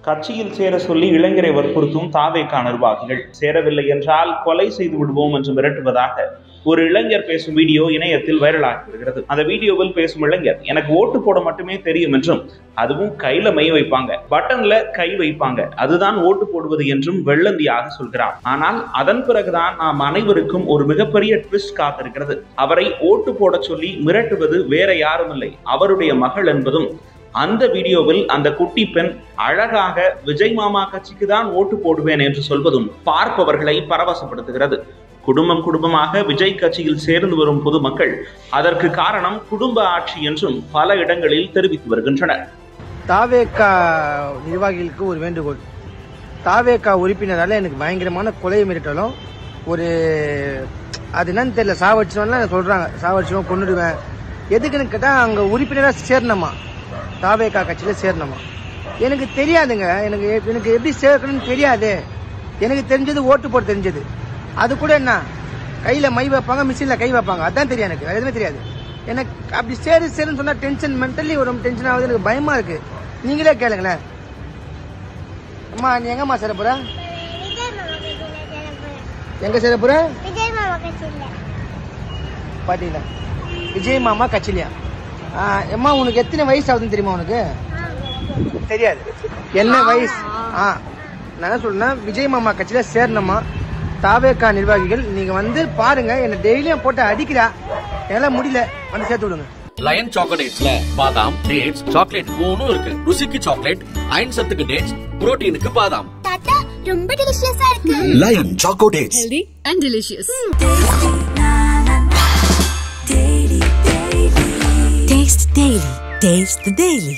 கட்சியில் சேர சொல்லி இளைஞரை வற்புறுத்தும் தாவேகா நிர்வாகிகள். சேரவில்லை என்றால் கொலை செய்து விடுவோம் என்று மிரட்டுவதாக ஒரு இளைஞர் பேசும் வீடியோ இணையத்தில் வைரலாகி வருகிறது. அந்த வீடியோவில் பேசும் இளைஞர், எனக்கு ஓட்டு போட மட்டுமே தெரியும் என்றும், அதுவும் கையில மை வைப்பாங்க, பட்டன்ல கை வைப்பாங்க, அதுதான் ஓட்டு போடுவது என்றும் வெள்ளந்தியாக சொல்கிறார். ஆனால் அதன் பிறகுதான் நாம் அனைவருக்கும் ஒரு மிகப்பெரிய ட்விஸ்ட் காத்திருக்கிறது. அவரை ஓட்டு போட சொல்லி மிரட்டுவது வேற யாரும் இல்லை, அவருடைய மகள் என்பதும், அந்த வீடியோவில் அந்த குட்டி பெண் அழகாக விஜய் மாமா கட்சிக்கு தான் ஓட்டு போடுவேன் என்று சொல்வதும் பார்ப்பவர்களை பரவசப்படுத்துகிறது. குடும்பமாக விஜய் கட்சியில் சேர்ந்து வரும் பொதுமக்கள் அதற்கு காரணம் குடும்ப ஆட்சி என்றும் பல இடங்களில் தெரிவித்து வருகின்றனர். தாவேகா நிர்வாகிகளுக்கு ஒரு வேண்டுகோள். தாவேகா உறுப்பினரால எனக்கு பயங்கரமான கொலை மிரட்டலும் ஒரு அது என்னன்னு தெரியல, சாவடிச்சுலாம் சொல்றாங்க, சாவடிச்சுவோம் கொண்டுடுவேன். எதுக்குன்னு கேட்டா அங்க உறுப்பினரா சேரணுமா, தாவேகா கட்சியில சேரணுமா. எனக்கு தெரியாதுங்க, எனக்கு எப்படி சேர்க்கணும்னு தெரியாது. எனக்கு தெரிஞ்சது ஓட்டு போட தெரிஞ்சது. அது கூட என்ன கையில மை வைப்பாங்க, மிஷின்ல கை வைப்பாங்க, அதான் தெரியும். எனக்கு எதுவுமே தெரியாது. எனக்கு அப்படி சேருன்னு சொன்னா டென்ஷன், மென்டலி ஒரு டென்ஷன் ஆகுது. எனக்கு பயமா இருக்கு. நீங்களே கேளுங்களேன். அம்மா நீ எங்கம்மா சேர போற? எங்க சேர போற? பாத்தீங்களா, விஜய் மாமா கட்சியிலையா? அம்மா உனக்கு எத்தனை வயசு ஆகுதுன்னு தெரியுமா? உனக்கு தெரியாது என்ன வயசு? நான் என்ன சொல்றேன்னா, விஜய் மாமா கட்சியில சேரணுமா. தாவேகா நிர்வாகிகள் நீங்க வந்து பாருங்க, என்ன டெய்லியும் போட்டு அடிக்கிறா, என்னால முடியல, வந்து சேர்த்து விடுங்க. லயன் சாக்லேட்ஸ்ல பாதாம், டேட்ஸ், சாக்லேட் மூணும் இருக்கு. ருசிக்கு சாக்லேட், அயன் சத்துக்கு டேட்ஸ், புரோட்டீனுக்கு பாதாம். தாத்தா ரொம்ப டெலிஷியஸா இருக்கு. Lion Choco Dates, healthy and delicious. Taste daily. Taste the daily.